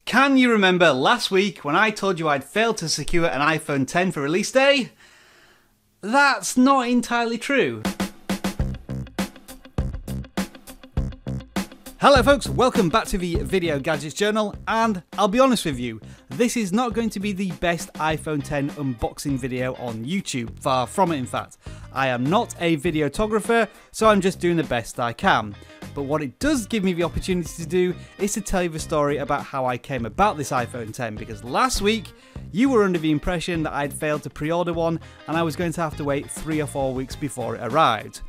Can you remember last week when I told you I'd failed to secure an iPhone 10 for release day? That's not entirely true. Hello folks, welcome back to the Video Gadgets Journal, and I'll be honest with you, this is not going to be the best iPhone 10 unboxing video on YouTube, far from it in fact. I am not a videographer, so I'm just doing the best I can. But what it does give me the opportunity to do is to tell you the story about how I came about this iPhone 10, because last week you were under the impression that I'd failed to pre-order one and I was going to have to wait 3 or 4 weeks before it arrived.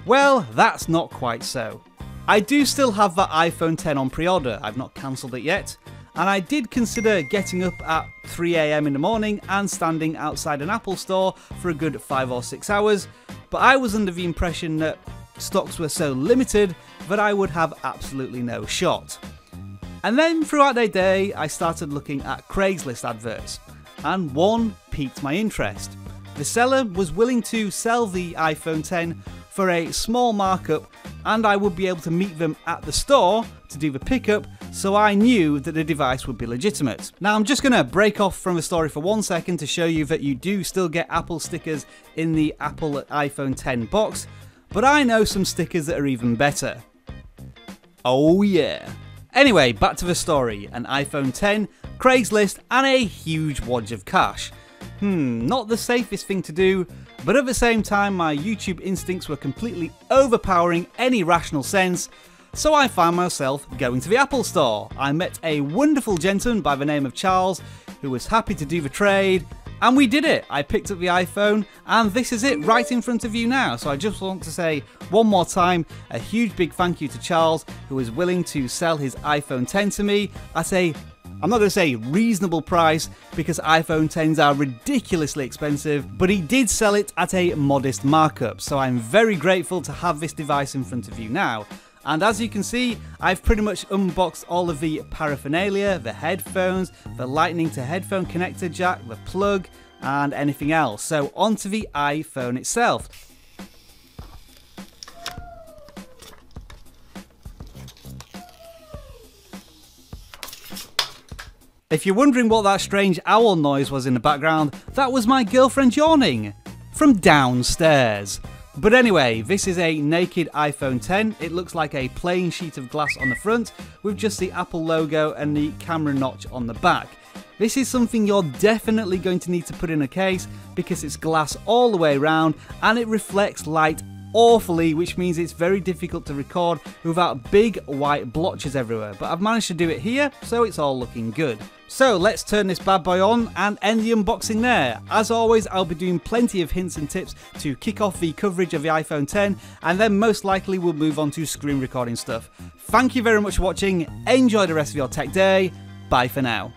Well, that's not quite so. I do still have that iPhone 10 on pre-order, I've not cancelled it yet, and I did consider getting up at 3 AM in the morning and standing outside an Apple store for a good 5 or 6 hours, but I was under the impression that stocks were so limited that I would have absolutely no shot. And then throughout the day I started looking at Craigslist adverts, and one piqued my interest. The seller was willing to sell the iPhone 10 for a small markup, and I would be able to meet them at the store to do the pickup, so I knew that the device would be legitimate. Now I'm just going to break off from the story for 1 second to show you that you do still get Apple stickers in the Apple iPhone 10 box, but I know some stickers that are even better. Oh yeah. Anyway, back to the story. An iPhone 10, Craigslist, and a huge wad of cash. Not the safest thing to do, but at the same time my YouTube instincts were completely overpowering any rational sense, so I found myself going to the Apple store. I met a wonderful gentleman by the name of Charles who was happy to do the trade, and we did it. I picked up the iPhone, and this is it right in front of you now. So I just want to say one more time a huge big thank you to Charles, who was willing to sell his iPhone 10 to me at a, I'm not going to say reasonable price, because iPhone 10s are ridiculously expensive, but he did sell it at a modest markup, so I'm very grateful to have this device in front of you now. And as you can see, I've pretty much unboxed all of the paraphernalia, the headphones, the lightning to headphone connector jack, the plug, and anything else. So onto the iPhone itself. If you're wondering what that strange owl noise was in the background, that was my girlfriend yawning from downstairs. But anyway, this is a naked iPhone 10. It looks like a plain sheet of glass on the front with just the Apple logo and the camera notch on the back. This is something you're definitely going to need to put in a case because it's glass all the way around and it reflects light awfully, which means it's very difficult to record without big white blotches everywhere, but I've managed to do it here, so it's all looking good. So let's turn this bad boy on and end the unboxing there. As always, I'll be doing plenty of hints and tips to kick off the coverage of the iPhone 10, and then most likely we'll move on to screen recording stuff. Thank you very much for watching, enjoy the rest of your tech day, bye for now.